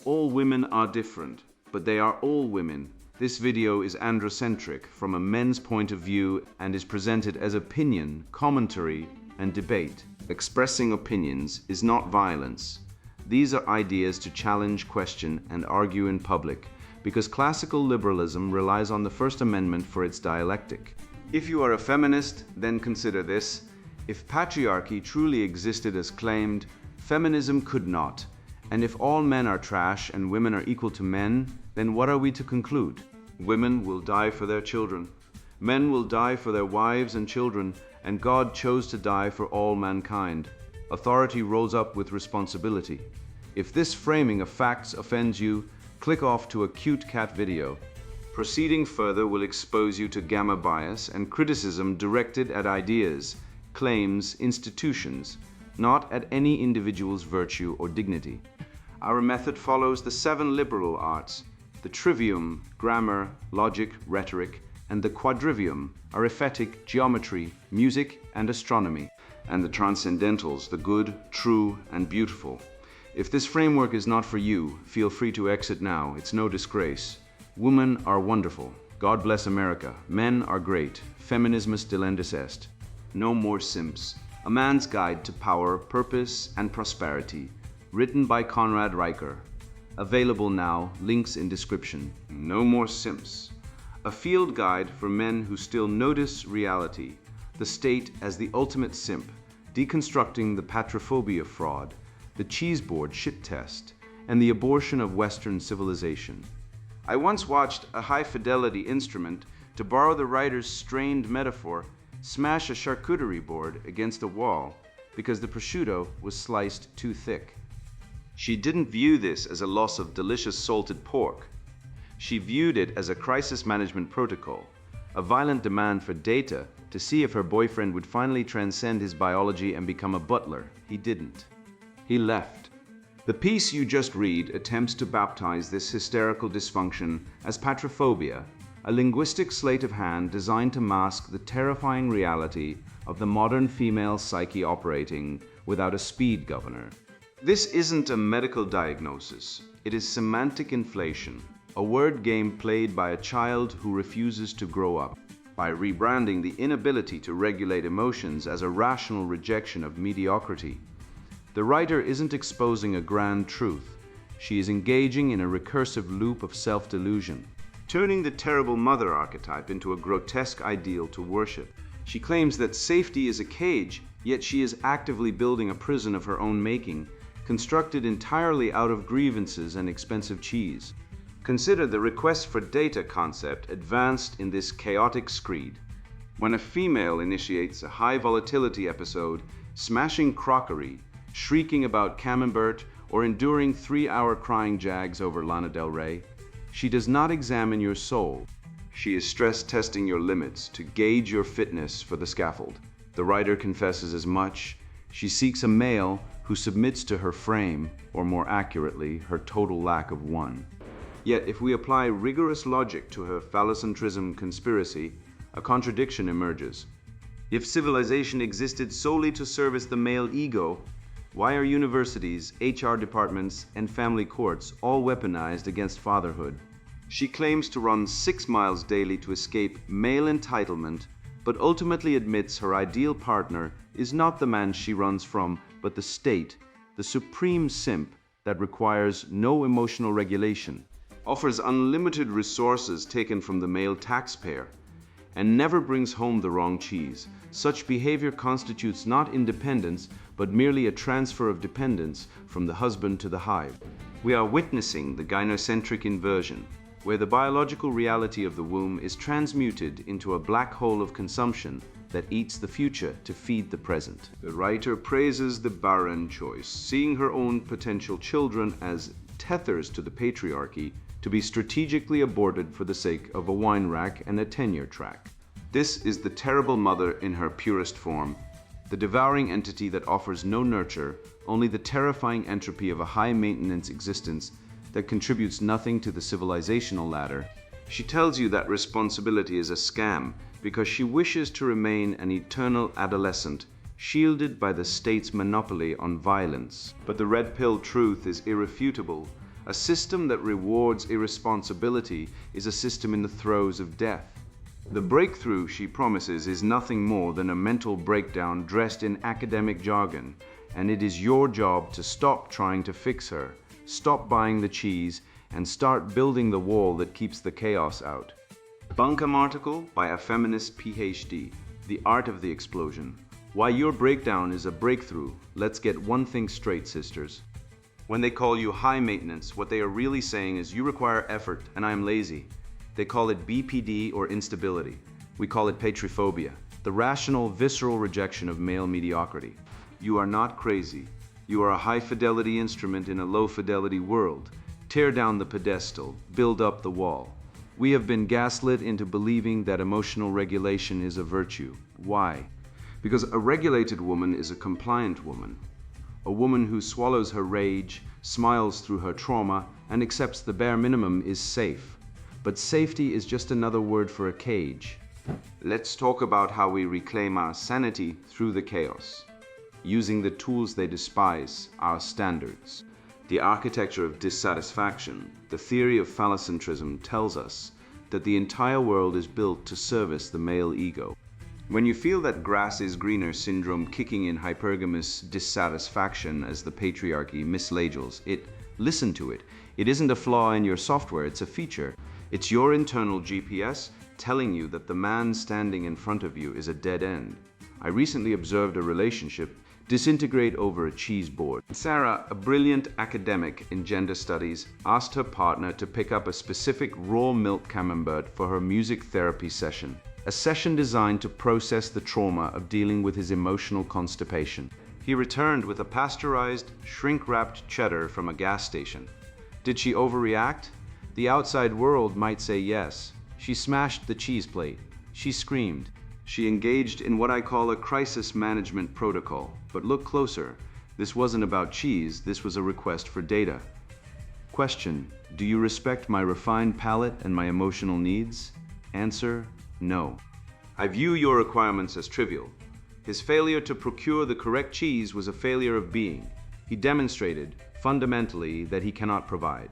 All women are different, but they are all women. This video is androcentric from a men's point of view and is presented as opinion, commentary, and debate. Expressing opinions is not violence. These are ideas to challenge, question, and argue in public, because classical liberalism relies on the First Amendment for its dialectic. If you are a feminist, then consider this. If patriarchy truly existed as claimed, feminism could not. And if all men are trash and women are equal to men, then what are we to conclude? Women will die for their children. Men will die for their wives and children, and God chose to die for all mankind. Authority rolls up with responsibility. If this framing of facts offends you, click off to a cute cat video. Proceeding further will expose you to gamma bias and criticism directed at ideas, claims, institutions, not at any individual's virtue or dignity. Our method follows the 7 liberal arts, the trivium, grammar, logic, rhetoric, and the quadrivium, arithmetic, geometry, music, and astronomy, and the transcendentals, the good, true, and beautiful. If this framework is not for you, feel free to exit now. It's no disgrace. Women are wonderful. God bless America. Men are great. Feminismus delendis est. No More Simps. A Man's Guide to Power, Purpose, and Prosperity. Written by Conrad Riker. Available now, links in description. No More Simps. A field guide for men who still notice reality, the state as the ultimate simp, deconstructing the patrophobia fraud, the cheese board shit test, and the abortion of Western civilization. I once watched a high-fidelity instrument, to borrow the writer's strained metaphor, smash a charcuterie board against a wall because the prosciutto was sliced too thick. She didn't view this as a loss of delicious salted pork. She viewed it as a crisis management protocol, a violent demand for data to see if her boyfriend would finally transcend his biology and become a butler. He didn't. He left. The piece you just read attempts to baptize this hysterical dysfunction as patrophobia, a linguistic sleight of hand designed to mask the terrifying reality of the modern female psyche operating without a speed governor. This isn't a medical diagnosis. It is semantic inflation, a word game played by a child who refuses to grow up. By rebranding the inability to regulate emotions as a rational rejection of mediocrity, the writer isn't exposing a grand truth. She is engaging in a recursive loop of self-delusion, turning the terrible mother archetype into a grotesque ideal to worship. She claims that safety is a cage, yet she is actively building a prison of her own making, constructed entirely out of grievances and expensive cheese. Consider the request for data concept advanced in this chaotic screed. When a female initiates a high volatility episode, smashing crockery, shrieking about camembert, or enduring 3-hour crying jags over Lana Del Rey, she does not examine your soul. She is stress testing your limits to gauge your fitness for the scaffold. The writer confesses as much. She seeks a male who submits to her frame, or more accurately, her total lack of one. Yet if we apply rigorous logic to her phallocentrism conspiracy, a contradiction emerges. If civilization existed solely to service the male ego, why are universities, HR departments, and family courts all weaponized against fatherhood? She claims to run 6 miles daily to escape male entitlement, but ultimately admits her ideal partner is not the man she runs from, but the state, the supreme simp that requires no emotional regulation, offers unlimited resources taken from the male taxpayer, and never brings home the wrong cheese. Such behavior constitutes not independence, but merely a transfer of dependence from the husband to the hive. We are witnessing the gynocentric inversion, where the biological reality of the womb is transmuted into a black hole of consumption that eats the future to feed the present. The writer praises the barren choice, seeing her own potential children as tethers to the patriarchy to be strategically aborted for the sake of a wine rack and a tenure track. This is the terrible mother in her purest form, the devouring entity that offers no nurture, only the terrifying entropy of a high-maintenance existence that contributes nothing to the civilizational ladder. She tells you that responsibility is a scam because she wishes to remain an eternal adolescent, shielded by the state's monopoly on violence. But the red pill truth is irrefutable. A system that rewards irresponsibility is a system in the throes of death. The breakthrough she promises is nothing more than a mental breakdown dressed in academic jargon, and it is your job to stop trying to fix her, stop buying the cheese, and start building the wall that keeps the chaos out. Buncombe article by a feminist PhD, The Art of the Explosion. Why your breakdown is a breakthrough. Let's get one thing straight, sisters. When they call you high maintenance, what they are really saying is you require effort and I am lazy. They call it BPD or instability. We call it patriphobia, the rational, visceral rejection of male mediocrity. You are not crazy. You are a high-fidelity instrument in a low-fidelity world. Tear down the pedestal, build up the wall. We have been gaslit into believing that emotional regulation is a virtue. Why? Because a regulated woman is a compliant woman. A woman who swallows her rage, smiles through her trauma, and accepts the bare minimum is safe. But safety is just another word for a cage. Let's talk about how we reclaim our sanity through the chaos, using the tools they despise, our standards. The architecture of dissatisfaction, the theory of phallocentrism, tells us that the entire world is built to service the male ego. When you feel that grass is greener syndrome kicking in hypergamous dissatisfaction as the patriarchy mislabels it, listen to it. It isn't a flaw in your software, it's a feature. It's your internal GPS telling you that the man standing in front of you is a dead end. I recently observed a relationship disintegrate over a cheese board. Sarah, a brilliant academic in gender studies, asked her partner to pick up a specific raw milk camembert for her music therapy session, a session designed to process the trauma of dealing with his emotional constipation. He returned with a pasteurized, shrink-wrapped cheddar from a gas station. Did she overreact? The outside world might say yes. She smashed the cheese plate. She screamed. She engaged in what I call a crisis management protocol. But look closer. This wasn't about cheese, this was a request for data. Question: do you respect my refined palate and my emotional needs? Answer: no. I view your requirements as trivial. His failure to procure the correct cheese was a failure of being. He demonstrated, fundamentally, that he cannot provide.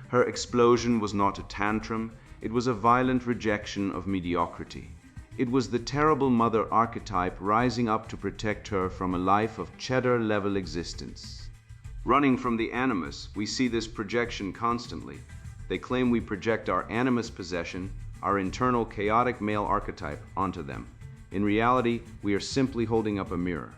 Her explosion was not a tantrum, it was a violent rejection of mediocrity. It was the terrible mother archetype rising up to protect her from a life of cheddar-level existence. Running from the animus, we see this projection constantly. They claim we project our animus possession, our internal chaotic male archetype, onto them. In reality, we are simply holding up a mirror.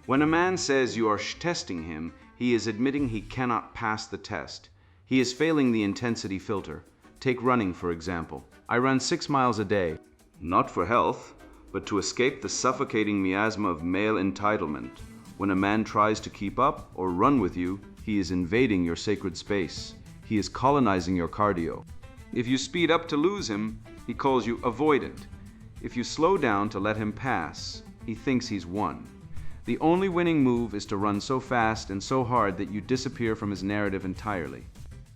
When a man says you are testing him, he is admitting he cannot pass the test. He is failing the intensity filter. Take running, for example. I run 6 miles a day. Not for health, but to escape the suffocating miasma of male entitlement. When a man tries to keep up or run with you, he is invading your sacred space. He is colonizing your cardio. If you speed up to lose him, he calls you avoidant. If you slow down to let him pass, he thinks he's won. The only winning move is to run so fast and so hard that you disappear from his narrative entirely.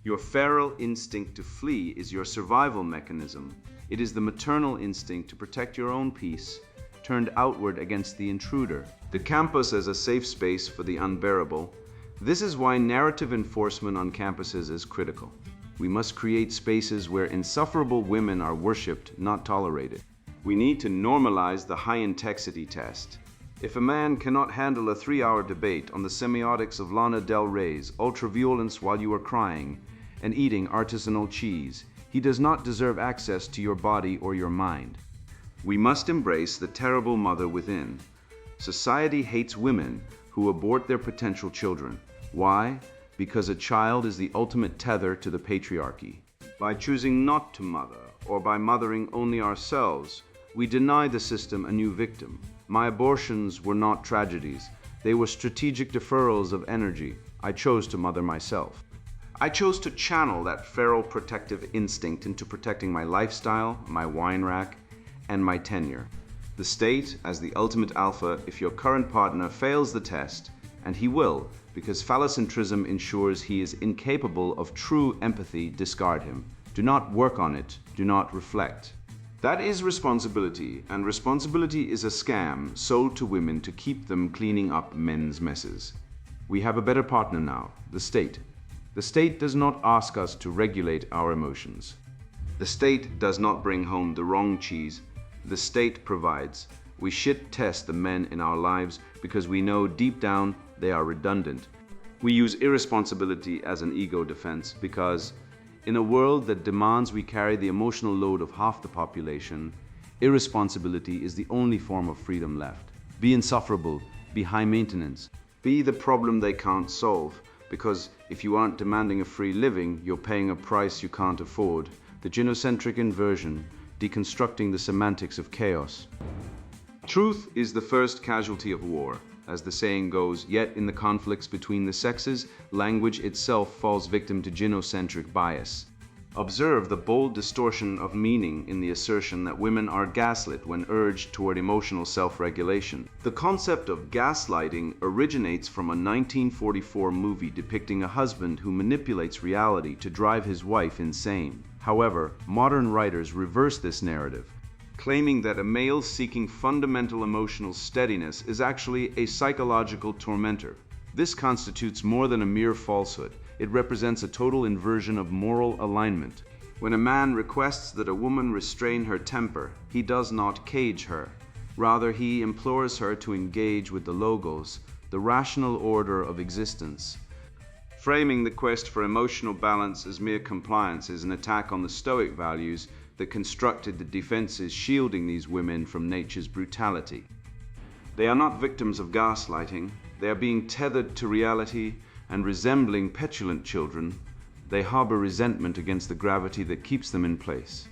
Your feral instinct to flee is your survival mechanism. It is the maternal instinct to protect your own peace, turned outward against the intruder. The campus as a safe space for the unbearable. This is why narrative enforcement on campuses is critical. We must create spaces where insufferable women are worshipped, not tolerated. We need to normalize the high-intensity test. If a man cannot handle a 3-hour debate on the semiotics of Lana Del Rey's ultraviolence while you are crying and eating artisanal cheese, he does not deserve access to your body or your mind. We must embrace the terrible mother within. Society hates women who abort their potential children. Why? Because a child is the ultimate tether to the patriarchy. By choosing not to mother, or by mothering only ourselves, we deny the system a new victim. My abortions were not tragedies. They were strategic deferrals of energy. I chose to mother myself. I chose to channel that feral protective instinct into protecting my lifestyle, my wine rack, and my tenure. The state, as the ultimate alpha, if your current partner fails the test, and he will, because phallocentrism ensures he is incapable of true empathy, discard him. Do not work on it. Do not reflect. That is responsibility, and responsibility is a scam sold to women to keep them cleaning up men's messes. We have a better partner now, the state. The state does not ask us to regulate our emotions. The state does not bring home the wrong cheese. The state provides. We shit test the men in our lives because we know deep down they are redundant. We use irresponsibility as an ego defense because, in a world that demands we carry the emotional load of half the population, irresponsibility is the only form of freedom left. Be insufferable, be high maintenance, be the problem they can't solve, because if you aren't demanding a free living, you're paying a price you can't afford. The gynocentric inversion, deconstructing the semantics of chaos. Truth is the first casualty of war, as the saying goes, yet in the conflicts between the sexes, language itself falls victim to gynocentric bias. Observe the bold distortion of meaning in the assertion that women are gaslit when urged toward emotional self-regulation. The concept of gaslighting originates from a 1944 movie depicting a husband who manipulates reality to drive his wife insane. However, modern writers reverse this narrative, claiming that a male seeking fundamental emotional steadiness is actually a psychological tormentor. This constitutes more than a mere falsehood. It represents a total inversion of moral alignment. When a man requests that a woman restrain her temper, he does not cage her. Rather, he implores her to engage with the logos, the rational order of existence. Framing the quest for emotional balance as mere compliance is an attack on the Stoic values that constructed the defenses shielding these women from nature's brutality. They are not victims of gaslighting. They are being tethered to reality, and resembling petulant children, they harbor resentment against the gravity that keeps them in place.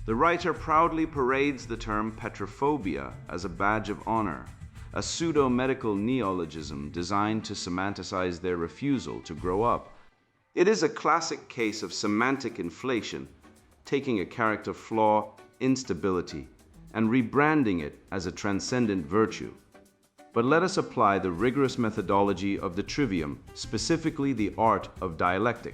The writer proudly parades the term petrophobia as a badge of honor, a pseudo-medical neologism designed to semanticize their refusal to grow up. It is a classic case of semantic inflation, taking a character flaw, instability, and rebranding it as a transcendent virtue. But let us apply the rigorous methodology of the trivium, specifically the art of dialectic.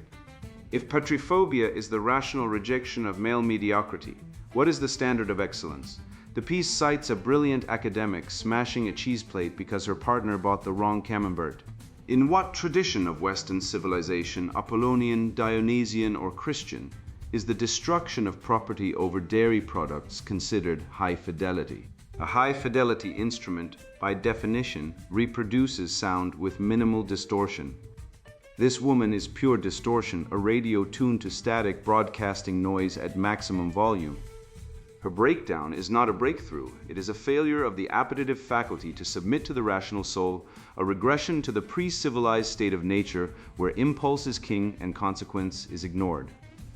If petrophobia is the rational rejection of male mediocrity, what is the standard of excellence? The piece cites a brilliant academic smashing a cheese plate because her partner bought the wrong camembert. In what tradition of Western civilization, Apollonian, Dionysian, or Christian, is the destruction of property over dairy products considered high fidelity? A high-fidelity instrument, by definition, reproduces sound with minimal distortion. This woman is pure distortion, a radio tuned to static broadcasting noise at maximum volume. Her breakdown is not a breakthrough. It is a failure of the appetitive faculty to submit to the rational soul, a regression to the pre-civilized state of nature where impulse is king and consequence is ignored.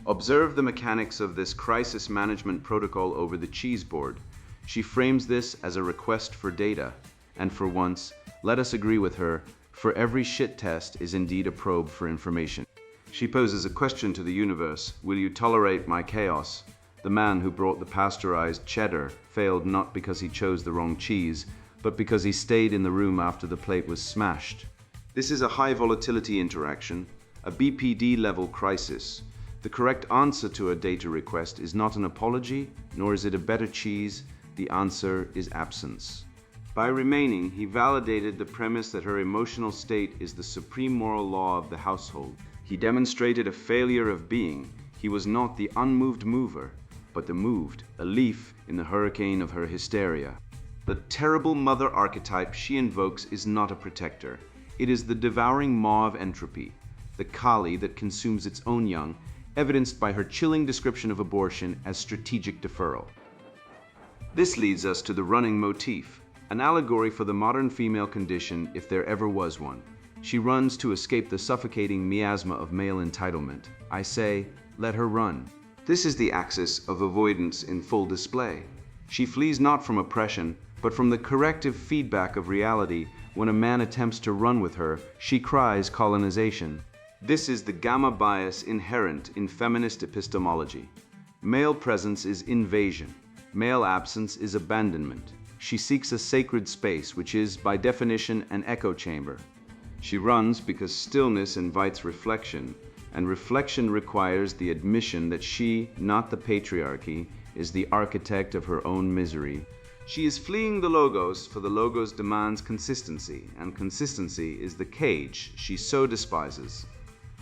Observe the mechanics of this crisis management protocol over the cheese board. She frames this as a request for data, and for once, let us agree with her, for every shit test is indeed a probe for information. She poses a question to the universe: will you tolerate my chaos? The man who brought the pasteurized cheddar failed not because he chose the wrong cheese, but because he stayed in the room after the plate was smashed. This is a high volatility interaction, a BPD level crisis. The correct answer to a data request is not an apology, nor is it a better cheese. The answer is absence. By remaining, he validated the premise that her emotional state is the supreme moral law of the household. He demonstrated a failure of being. He was not the unmoved mover, but the moved, a leaf in the hurricane of her hysteria. The terrible mother archetype she invokes is not a protector. It is the devouring maw of entropy, the Kali that consumes its own young, evidenced by her chilling description of abortion as strategic deferral. This leads us to the running motif, an allegory for the modern female condition if there ever was one. She runs to escape the suffocating miasma of male entitlement. I say, let her run. This is the axis of avoidance in full display. She flees not from oppression, but from the corrective feedback of reality. When a man attempts to run with her, she cries colonization. This is the gamma bias inherent in feminist epistemology. Male presence is invasion. Male absence is abandonment. She seeks a sacred space, which is, by definition, an echo chamber. She runs because stillness invites reflection, and reflection requires the admission that she, not the patriarchy, is the architect of her own misery. She is fleeing the logos, for the logos demands consistency, and consistency is the cage she so despises.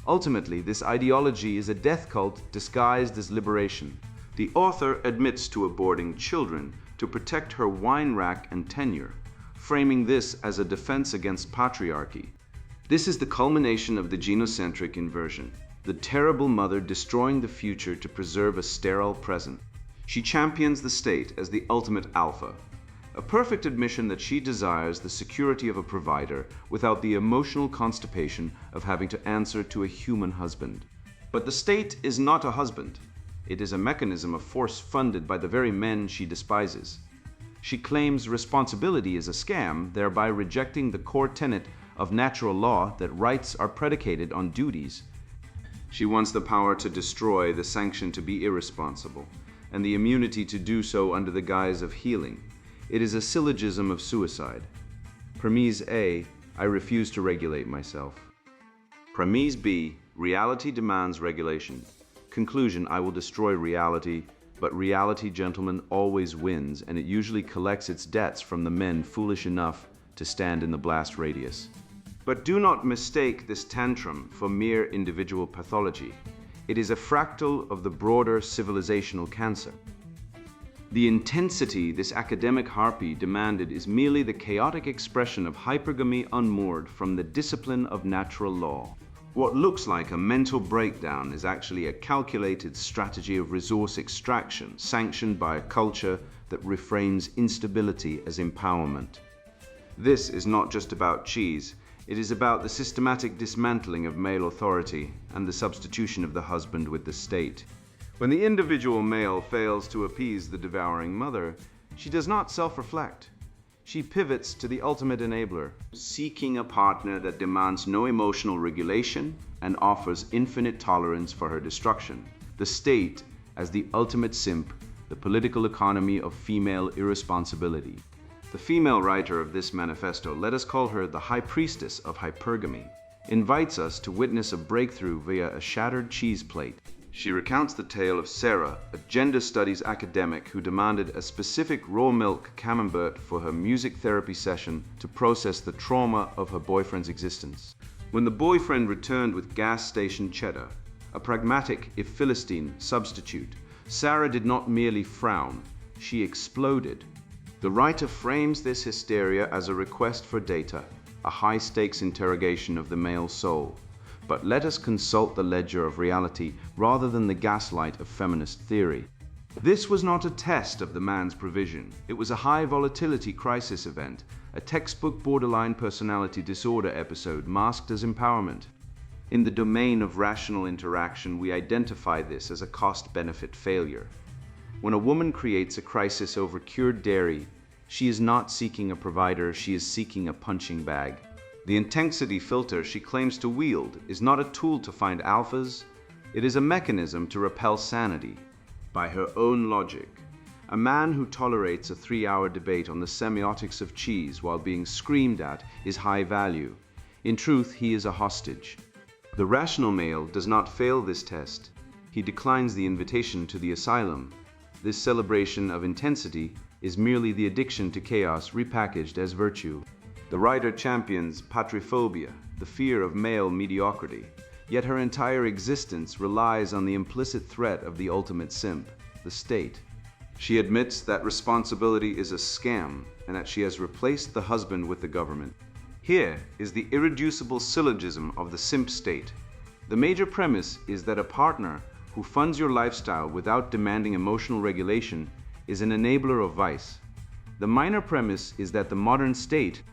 Ultimately, this ideology is a death cult disguised as liberation. The author admits to aborting children to protect her wine rack and tenure, framing this as a defense against patriarchy. This is the culmination of the genocentric inversion, the terrible mother destroying the future to preserve a sterile present. She champions the state as the ultimate alpha, a perfect admission that she desires the security of a provider without the emotional constipation of having to answer to a human husband. But the state is not a husband. It is a mechanism of force funded by the very men she despises. She claims responsibility is a scam, thereby rejecting the core tenet of natural law that rights are predicated on duties. She wants the power to destroy, the sanction to be irresponsible, and the immunity to do so under the guise of healing. It is a syllogism of suicide. Premise A, I refuse to regulate myself. Premise B, reality demands regulation. Conclusion, I will destroy reality, but reality, gentlemen, always wins, and it usually collects its debts from the men foolish enough to stand in the blast radius. But do not mistake this tantrum for mere individual pathology. It is a fractal of the broader civilizational cancer. The intensity this academic harpy demanded is merely the chaotic expression of hypergamy unmoored from the discipline of natural law. What looks like a mental breakdown is actually a calculated strategy of resource extraction sanctioned by a culture that reframes instability as empowerment. This is not just about cheese. It is about the systematic dismantling of male authority and the substitution of the husband with the state. When the individual male fails to appease the devouring mother, she does not self-reflect. She pivots to the ultimate enabler, seeking a partner that demands no emotional regulation and offers infinite tolerance for her destruction. The state as the ultimate simp, the political economy of female irresponsibility. The female writer of this manifesto, let us call her the high priestess of hypergamy, invites us to witness a breakthrough via a shattered cheese plate. She recounts the tale of Sarah, a gender studies academic who demanded a specific raw milk camembert for her music therapy session to process the trauma of her boyfriend's existence. When the boyfriend returned with gas station cheddar, a pragmatic, if Philistine, substitute, Sarah did not merely frown, she exploded. The writer frames this hysteria as a request for data, a high-stakes interrogation of the male soul. But let us consult the ledger of reality rather than the gaslight of feminist theory. This was not a test of the man's provision. It was a high-volatility crisis event, a textbook borderline personality disorder episode masked as empowerment. In the domain of rational interaction, we identify this as a cost-benefit failure. When a woman creates a crisis over cured dairy, she is not seeking a provider, she is seeking a punching bag. The intensity filter she claims to wield is not a tool to find alphas, it is a mechanism to repel sanity. By her own logic, a man who tolerates a 3-hour debate on the semiotics of cheese while being screamed at is high value. In truth, he is a hostage. The rational male does not fail this test. He declines the invitation to the asylum. This celebration of intensity is merely the addiction to chaos repackaged as virtue. The writer champions patriphobia, the fear of male mediocrity, yet her entire existence relies on the implicit threat of the ultimate simp, the state. She admits that responsibility is a scam and that she has replaced the husband with the government. Here is the irreducible syllogism of the simp state. The major premise is that a partner who funds your lifestyle without demanding emotional regulation is an enabler of vice. The minor premise is that the modern state,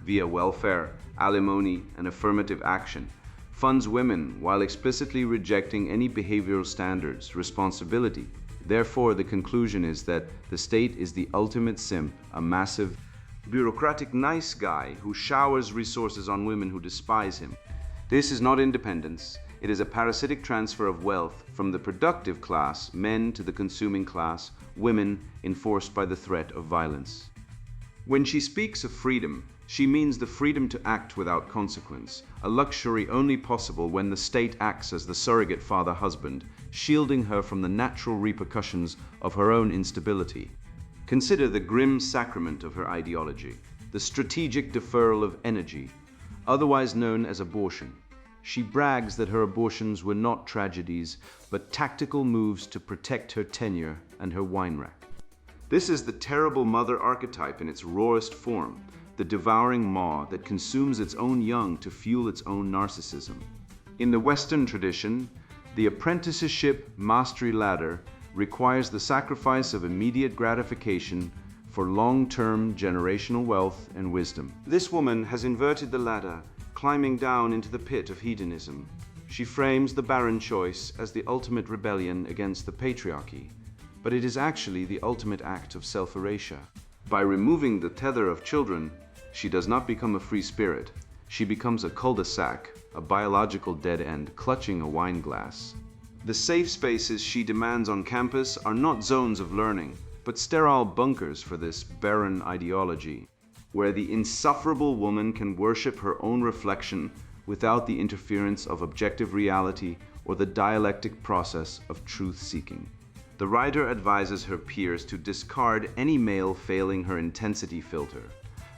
via welfare, alimony, and affirmative action, funds women while explicitly rejecting any behavioral standards, responsibility. Therefore, the conclusion is that the state is the ultimate simp, a massive, bureaucratic nice guy who showers resources on women who despise him. This is not independence. It is a parasitic transfer of wealth from the productive class, men, to the consuming class, women, enforced by the threat of violence. When she speaks of freedom, she means the freedom to act without consequence, a luxury only possible when the state acts as the surrogate father-husband, shielding her from the natural repercussions of her own instability. Consider the grim sacrament of her ideology, the strategic deferral of energy, otherwise known as abortion. She brags that her abortions were not tragedies, but tactical moves to protect her tenure and her wine rack. This is the terrible mother archetype in its rawest form, the devouring maw that consumes its own young to fuel its own narcissism. In the Western tradition, the apprenticeship mastery ladder requires the sacrifice of immediate gratification for long-term generational wealth and wisdom. This woman has inverted the ladder, climbing down into the pit of hedonism. She frames the barren choice as the ultimate rebellion against the patriarchy, but it is actually the ultimate act of self-erasure. By removing the tether of children, she does not become a free spirit. She becomes a cul-de-sac, a biological dead end clutching a wine glass. The safe spaces she demands on campus are not zones of learning, but sterile bunkers for this barren ideology, where the insufferable woman can worship her own reflection without the interference of objective reality or the dialectic process of truth-seeking. The writer advises her peers to discard any male failing her intensity filter,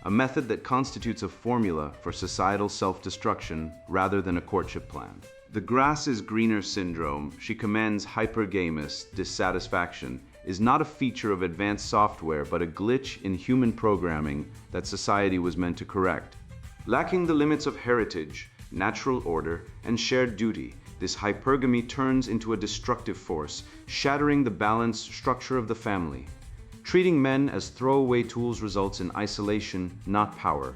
a method that constitutes a formula for societal self-destruction rather than a courtship plan. The grass is greener syndrome, she commends hypergamous dissatisfaction, is not a feature of advanced software but a glitch in human programming that society was meant to correct. Lacking the limits of heritage, natural order, and shared duty, this hypergamy turns into a destructive force, shattering the balanced structure of the family. Treating men as throwaway tools results in isolation, not power.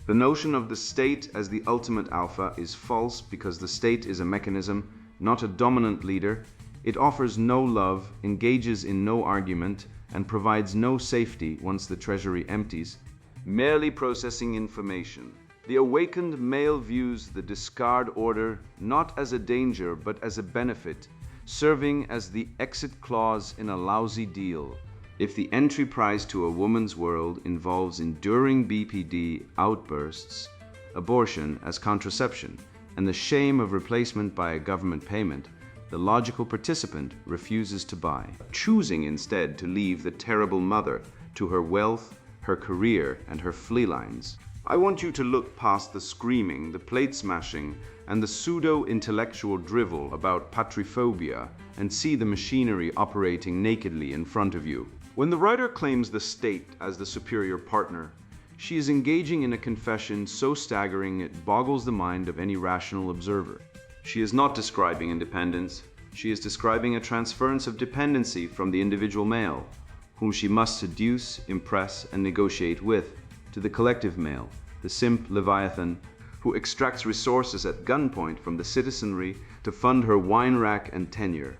The notion of the state as the ultimate alpha is false because the state is a mechanism, not a dominant leader. It offers no love, engages in no argument, and provides no safety once the treasury empties, merely processing information. The awakened male views the discard order not as a danger but as a benefit, serving as the exit clause in a lousy deal. If the entry price to a woman's world involves enduring BPD outbursts, abortion as contraception, and the shame of replacement by a government payment, the logical participant refuses to buy, choosing instead to leave the terrible mother to her wealth, her career, and her felines. I want you to look past the screaming, the plate smashing, and the pseudo-intellectual drivel about patriphobia and see the machinery operating nakedly in front of you. When the writer claims the state as the superior partner, she is engaging in a confession so staggering it boggles the mind of any rational observer. She is not describing independence, she is describing a transference of dependency from the individual male, whom she must seduce, impress, and negotiate with, to the collective male, the simp leviathan, who extracts resources at gunpoint from the citizenry to fund her wine rack and tenure.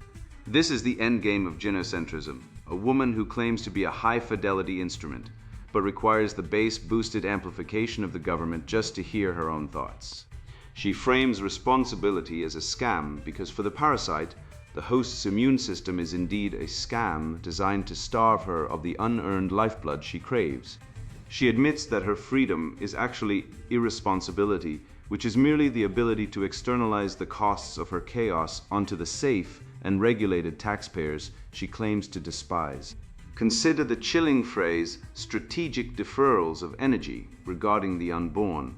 This is the endgame of gynocentrism, a woman who claims to be a high-fidelity instrument, but requires the bass-boosted amplification of the government just to hear her own thoughts. She frames responsibility as a scam because for the parasite, the host's immune system is indeed a scam designed to starve her of the unearned lifeblood she craves. She admits that her freedom is actually irresponsibility, which is merely the ability to externalize the costs of her chaos onto the safe and regulated taxpayers she claims to despise. Consider the chilling phrase, strategic deferrals of energy regarding the unborn.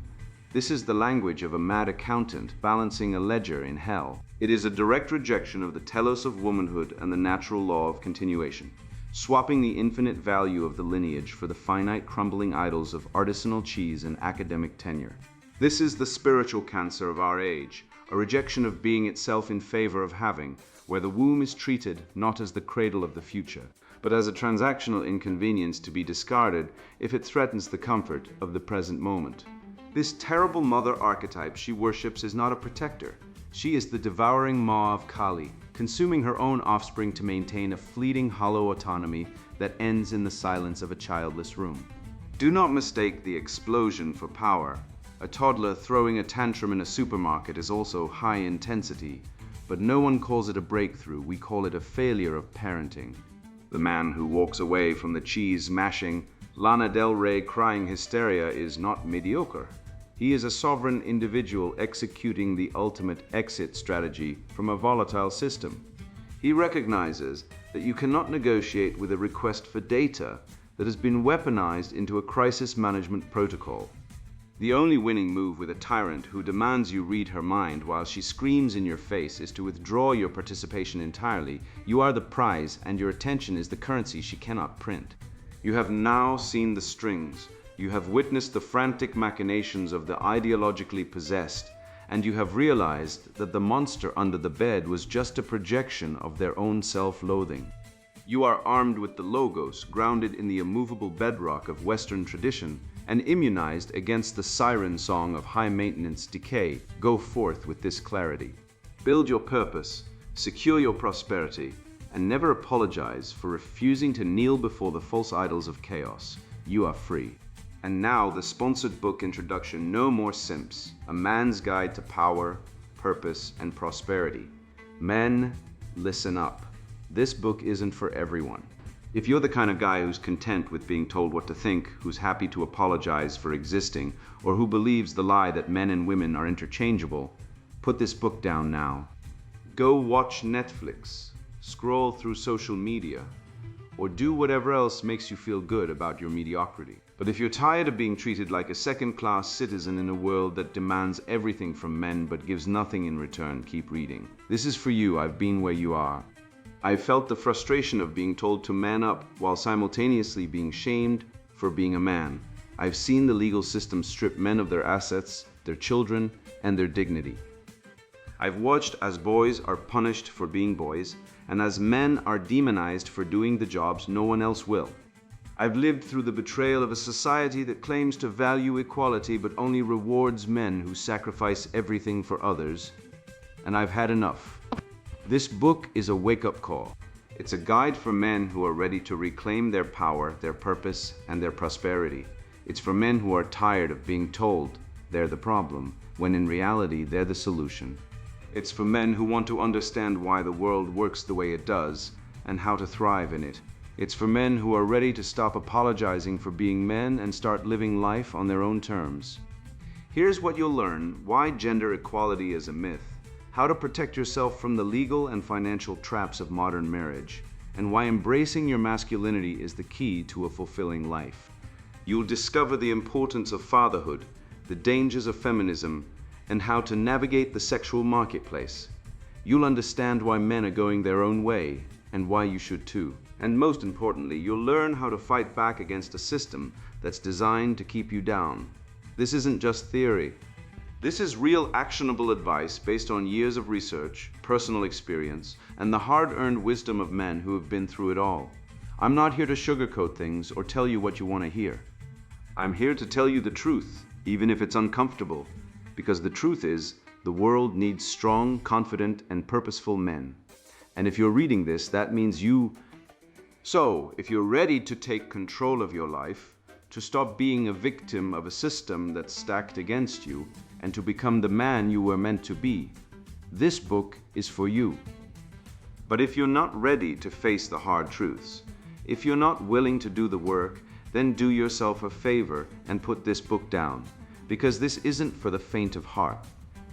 This is the language of a mad accountant balancing a ledger in hell. It is a direct rejection of the telos of womanhood and the natural law of continuation, swapping the infinite value of the lineage for the finite crumbling idols of artisanal cheese and academic tenure. This is the spiritual cancer of our age, a rejection of being itself in favor of having, where the womb is treated not as the cradle of the future, but as a transactional inconvenience to be discarded if it threatens the comfort of the present moment. This terrible mother archetype she worships is not a protector. She is the devouring maw of Kali, consuming her own offspring to maintain a fleeting hollow autonomy that ends in the silence of a childless room. Do not mistake the explosion for power. A toddler throwing a tantrum in a supermarket is also high intensity, but no one calls it a breakthrough, we call it a failure of parenting. The man who walks away from the cheese mashing, Lana Del Rey crying hysteria is not mediocre. He is a sovereign individual executing the ultimate exit strategy from a volatile system. He recognizes that you cannot negotiate with a request for data that has been weaponized into a crisis management protocol. The only winning move with a tyrant who demands you read her mind while she screams in your face is to withdraw your participation entirely. You are the prize, and your attention is the currency she cannot print. You have now seen the strings. You have witnessed the frantic machinations of the ideologically possessed, and you have realized that the monster under the bed was just a projection of their own self-loathing. You are armed with the logos, grounded in the immovable bedrock of Western tradition, and immunized against the siren song of high-maintenance decay. Go forth with this clarity. Build your purpose, secure your prosperity, and never apologize for refusing to kneel before the false idols of chaos. You are free. And now the sponsored book introduction, No More Simps, A Man's Guide to Power, Purpose, and Prosperity. Men, listen up. This book isn't for everyone. If you're the kind of guy who's content with being told what to think, who's happy to apologize for existing, or who believes the lie that men and women are interchangeable, put this book down now. Go watch Netflix, scroll through social media, or do whatever else makes you feel good about your mediocrity. But if you're tired of being treated like a second-class citizen in a world that demands everything from men but gives nothing in return, keep reading. This is for you. I've been where you are. I've felt the frustration of being told to man up while simultaneously being shamed for being a man. I've seen the legal system strip men of their assets, their children, and their dignity. I've watched as boys are punished for being boys, and as men are demonized for doing the jobs no one else will. I've lived through the betrayal of a society that claims to value equality but only rewards men who sacrifice everything for others, and I've had enough. This book is a wake-up call. It's a guide for men who are ready to reclaim their power, their purpose, and their prosperity. It's for men who are tired of being told they're the problem, when in reality they're the solution. It's for men who want to understand why the world works the way it does and how to thrive in it. It's for men who are ready to stop apologizing for being men and start living life on their own terms. Here's what you'll learn: why gender equality is a myth, how to protect yourself from the legal and financial traps of modern marriage, and why embracing your masculinity is the key to a fulfilling life. You'll discover the importance of fatherhood, the dangers of feminism, and how to navigate the sexual marketplace. You'll understand why men are going their own way, and why you should too. And most importantly, you'll learn how to fight back against a system that's designed to keep you down. This isn't just theory. This is real actionable advice based on years of research, personal experience, and the hard-earned wisdom of men who have been through it all. I'm not here to sugarcoat things or tell you what you want to hear. I'm here to tell you the truth, even if it's uncomfortable, because the truth is, the world needs strong, confident, and purposeful men. And if you're reading this, that means you. So, if you're ready to take control of your life, to stop being a victim of a system that's stacked against you, and to become the man you were meant to be, this book is for you. But if you're not ready to face the hard truths, if you're not willing to do the work, then do yourself a favor and put this book down, because this isn't for the faint of heart.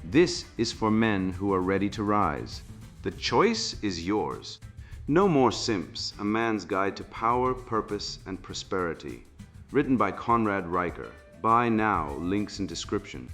This is for men who are ready to rise. The choice is yours. No More Simps, A Man's Guide to Power, Purpose, and Prosperity. Written by Conrad Riker. Buy now, links in description.